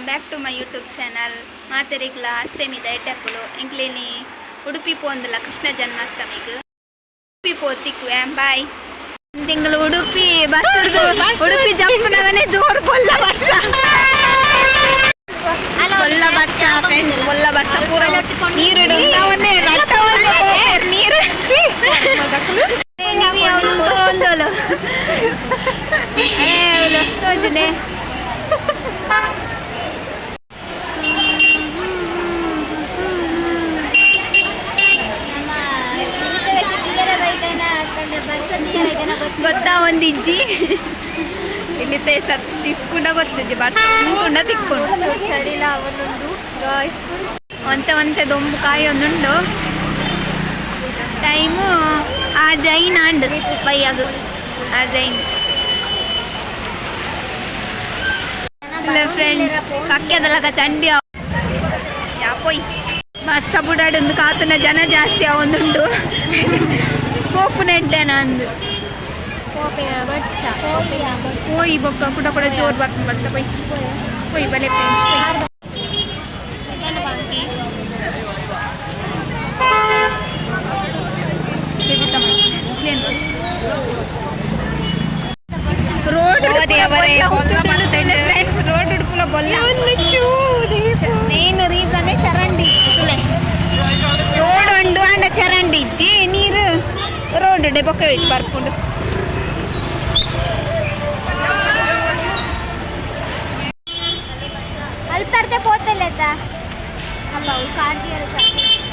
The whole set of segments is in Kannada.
Welcome back to my YouTube channel. ಮಾತೆರಿಗ್ಲ ಅಷ್ಟೇ ಮೀದ ಎಟ್ಟಕ್ಕಲು ಎಂಕ್ಲೇನಿ ಉಡುಪಿ ಪೋಂದಲ್ಲ ಕೃಷ್ಣ ಜನ್ಮಾಷ್ಟಮಿಗೆ ಉಡುಪಿ ಪೋತಿಕ್ಕು ಬಾಯ್ ತಿಂಗಳು ಉಡುಪಿ ಬಸ್ ಉಡುಪಿ ಜಪ್ಪನಾಗನೆ ಜೋರು ಕೊಲ್ಲ ಬರ್ಸ ಫ್ರೆಂಡ್ಸ್ ಕೊಲ್ಲ ಬರ್ಸ ಪೂರ ನೀರು ಒಂದೇ ನೀರು ನಾವು ಅವನು ಒಂದೋಲು ತೋಜನೆ ಗೊತ್ತಾ ಒಂದಿಜ್ಜಿ ಇಲ್ಲಿ ತಿಕ್ಕೊಂಡ ಗೊತ್ತಿದ್ದಿ ಬರ್ಸ ತಿಕ್ಕೊಂಡ ತಿಕ್ಕೊಂಡು ಚಳಿಲ ಅವನೊಂದು ಒಂತೆ ದೊಂಬು ಕಾಯಿ ಒಂದುಂಡು ಟೈಮು ಆ ಜೈನ್ ಅಂಡ್ ಬೈಯಾಗು ಆ ಜೈನ್ ಫ್ರೆಂಡ್ಸ್ ಕಕ್ಕೆದಲ್ಲಕ ಚಂಡಿ ಯಾಪೋಯ್ ಬರ್ಸ ಬುಡಾಡೊಂದು ಕಾತುನ ಜನ ಜಾಸ್ತಿ ಅವೊಂದುಂಡು ಕೋಪು ನೆಡ್ಡೆನ ಅಂದು ಹೋಯ್ ಬೊಕ್ಕ ಕುಡ ಕೂಡ ಜೋರು ಬರ್ತೀನಿ ಬರ್ಸ ಪೊಯ್ ಪೊಯ್ ಬಲೆ ಫ್ರೆಂಡ್ಸ್ ರೋಡ್ ರೋಡ್ ಉಡುಪುಲ ಬೊಲ್ಲ ಏನು ರೀಸನ್ ಚರಂಡಿ ರೋಡ್ ಉಂಡು ಅಂಡ ಚರಂಡಿ ಇಜ್ಜಿ ನೀರು ರೋಡ್ ಉಂಡೆ ಬೊಕ್ಕ ಬಿಟ್ಟು ಬರ್ಕೊಂಡು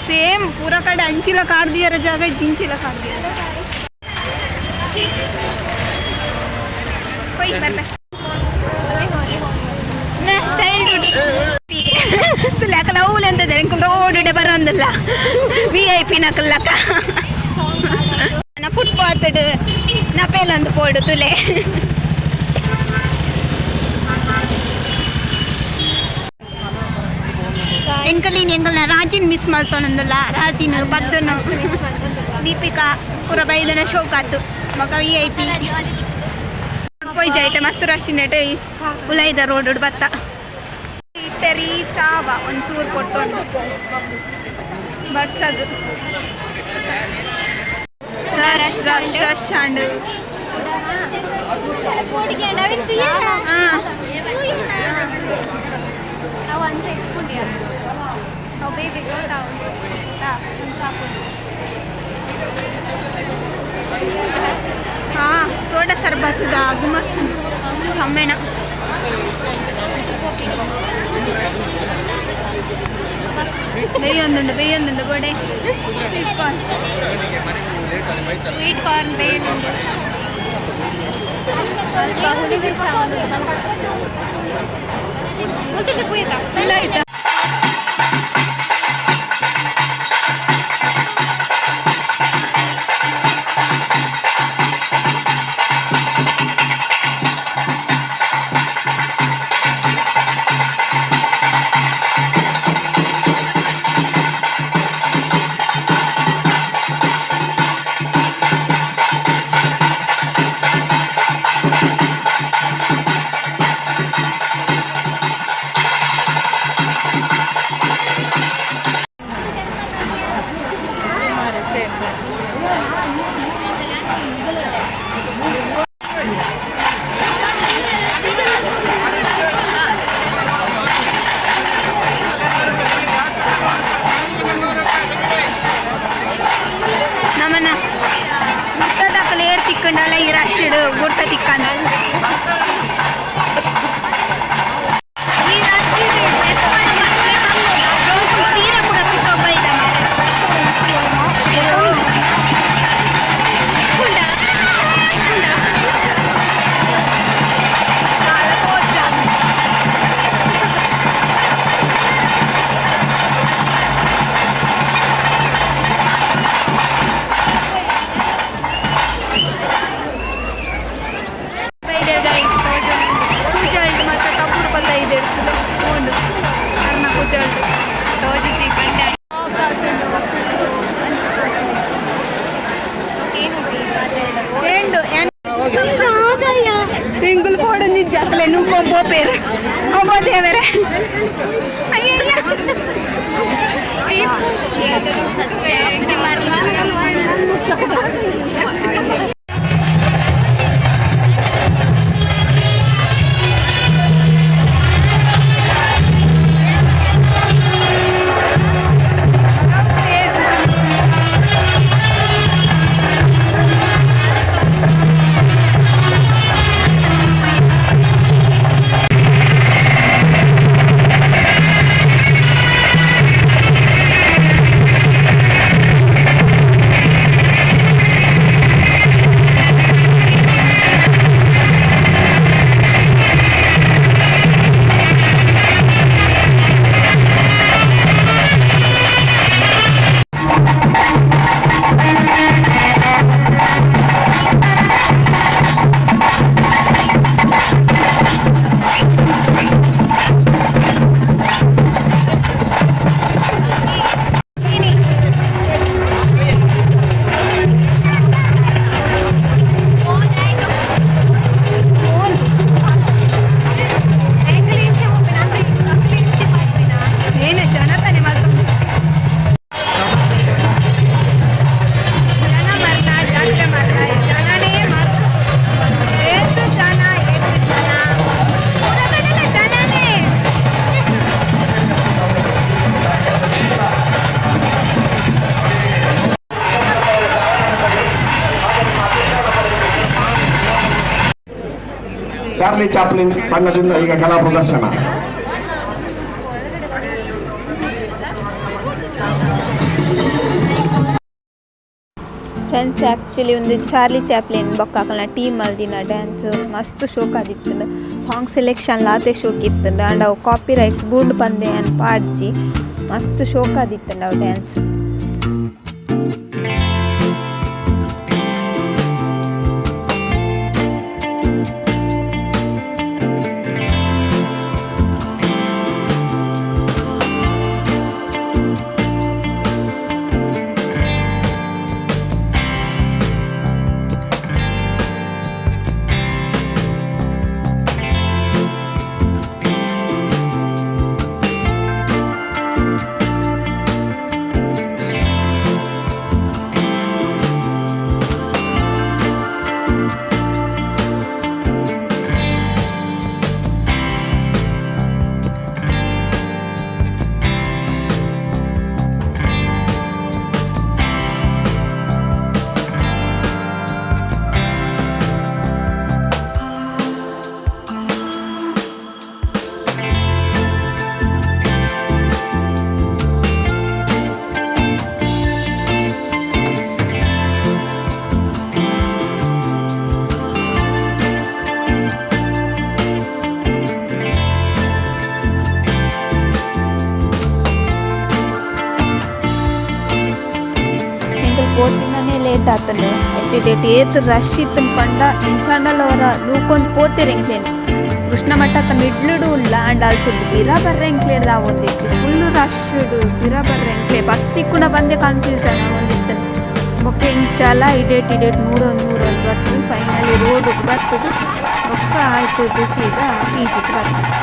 ಸೇಮ್ ಪೂರ ಕಡೆ ಅಂಚಿಲ ಕಾರ್ದಿಯರ ಜಾಗ ಜಿಂಚಿಲ ಕಾರ್ದಿಯರ ಚೈಲ್ಡ್ಹುಡ್ ತುಲಕ ಅವಲೆಂತದ ರೋಡ್ ಬರೋಂದಲ್ಲ VIP ನಕಲ್ಲಕ ಫುಟ್ಪಾತ್ ನಪೇಲೊಂದು ಪೋಡು ತುಲೆ ಎಂಕಲೀನ್ ಎಂಕಲ್ನ ರಾಜಿನ್ ಮಿಸ್ ಮಾಡ್ತಾನಂದಲ್ಲ ರಾಜಿನ್ ಬದ್ದನು ದೀಪಿಕಾ ಪೂರ ಬೈದನ ಶೋಕಾತು ಮಗ VIP ಪೊಯ್ ಜೈಟ ಮಸ್ತ್ ರಶಿನೆಟ್ ಉಲೈದ ರೋಡ್ ಬತ್ತ ಇತ್ತರಿ ಚಾವ ಒಂಚೂರು ಕೊಟ್ಟೊಂಡು ಬಡ್ಸದು ರಶ್ ರಶ್ ರಶ್ ಅಂಡು ಸೋಡಾ ಸರ್ಬತ್ತದ ಗುಮಸ್ ಕಮ್ಮೆಣ ಬೇಯೊಂದುಂಡು ಗೋಡೆ ಸ್ವೀಟ್ ಕಾರ್ನ್ ಬೇಯೊಂದುಂಡು ಆಯ್ತಾ ನಮ್ಮನ್ನ ಮುತ್ತದಕ್ಕಲು ಏರ್ ತಿಕ್ಕಂಡಲ್ಲ ಈ ರಶ್ಡು ಗುಡ್ತ ತಿಕ್ಕಂದ ಸೀರೆ ಕೂಡ ತಿಕ್ಕೊಬ್ಬ ಇದ್ದ guys, nungkong popir. Opo, devere. Ayan yan. Charlie Chaplin ತಂಡದಿಂದ ಈಗ ಕಲಾ ಪ್ರದರ್ಶನ. ಫ್ರೆಂಡ್ಸ್ ಆ್ಯಕ್ಚುಲಿ ಒಂದು ಚಾರ್ಲಿ ಚಾಪ್ಲಿನ್ ಬೊಕ್ಕಾಕಲ್ನ ಟೀಮ್ ಮಲ್ದಿನ ಡ್ಯಾನ್ಸ್ ಮಸ್ತ್ ಶೋಕ್ ಆದಿತ್ತು. ಸಾಂಗ್ ಸೆಲೆಕ್ಷನ್ ಲಾತೆ ಶೋಕ್ ಇತ್ತು ಆ್ಯಂಡ್ ಅವು ಕಾಪಿ ರೈಟ್ಸ್ ಬೂಂಡ್ ಪಂದೆ ಅನ್ನು ಪಾಡ್ಸಿ ಮಸ್ತ್ ಶೋಕ್ ಆದಿತ್ತು ಅವು ಡ್ಯಾನ್ಸ್. ಪೋತಿನೇ ಲೇಟ್ ಆತನು ಎತ್ತಿ ಡೇಟ್ ಏತು ರಶ್ ಇತ್ತನ್ ಪಂಡ ಇಂಚಾಂಡಲ್ ನೂಕೊಂದು ಪೋತಿರ ಎಂಕ್ಲೇನು ಕೃಷ್ಣ ಮಠಕ್ಕ ಮಿಡ್ಲುಡು ಇಲ್ಲ ಅಂಡ್ ಅಲ್ತುಡು ಬಿರ ಬರ್ರೆ ಎಂಕ್ಲೇಡ್ದ ಒಂದಿತ್ತು ಫುಲ್ ರಶ್ ಬಿರ ಬರ್ರೆ ಎಂಕ್ಲೆ ಬಸ್ ತಿಕ್ಕುನ ಬಂದೆ ಕನ್ಫ್ಯೂಸನ್ ಒಂದಿತ್ತು ಬೊಕ್ಕ ಇಂಚಲ ಇಡೇಟ್ ನೂರೊಂದು ಬರ್ತದೆ ಫೈನಲಿ ರೋಡ್ ಬರ್ತದೆ ಬೊಕ್ಕ ಆಯ್ತು ಸೀದಾ ಈಜಿಗೆ ಬರ್ತದೆ.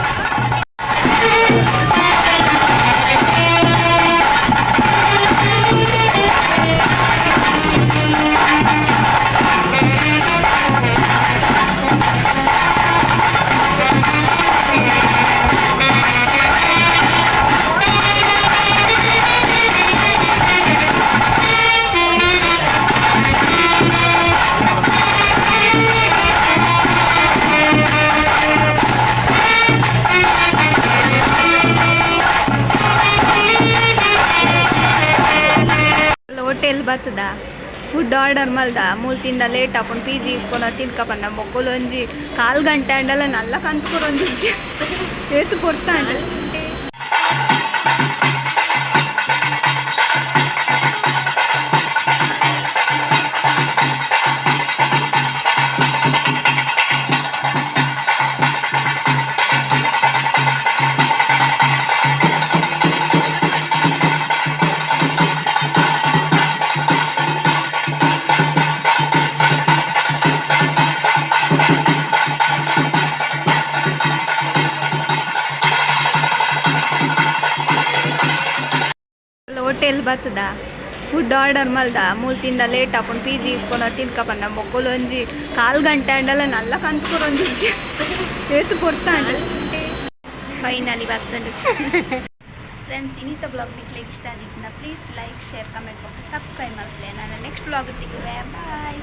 ಹೋಟೆಲ್ ಬರ್ತದ ಫುಡ್ ಆರ್ಡರ್ ಮಲ್ದ ಮೂಲ್ತಿಂದ ಲೇಟ್ ಹಾಕೊಂಡು ಪಿ ಜಿ ಇಟ್ಕೊಂಡು ತಿನ್ಕಬಂದ ಮೊಕ್ಕಲು ಒಂಜಿ 1/4 ಗಂಟೆ ಅಂಡಲ್ಲ ನಲ್ಲ ಕಂತ್ಕೊರು ಒಂಜಿ ಏತು ಕೊಡ್ತಾಂಡ. ಹೋಟೆಲ್ ಬರ್ತದ ಫುಡ್ ಆರ್ಡರ್ ಮಲ್ದ ಮೂಲ್ತಿಂದ ಲೇಟ್ ಆಪುಂಡು ಪಿ ಜಿ ಇಟ್ಕೊಂಡು ತಿನ್ಕ ಬಂದ ಮೊಕ್ಕಲು ಒಂಜಿ 4 ಗಂಟೆ ಅಂಡಲ್ಲ ನಲ್ಲ ಕಂತ್ಕೂರು ಒಂಜಿ ಏತು ಕೊಡ್ತಾಂಡು ಫೈನಲಿ ಬರ್ತಂಡು ಫ್ರೆಂಡ್ಸ್ ಇನ್ನಿತ ಬ್ಲಾಗ್ ನಿಕ್ಲಿಗೆ ಇಷ್ಟ ಆಗಿತ್ತು please like share comment box subscribe ಮಾಡ್ತೀವಿ ನಾನು ನೆಕ್ಸ್ಟ್ ಬ್ಲಾಗ್ ತೆಗಿವೆ ಬಾಯ್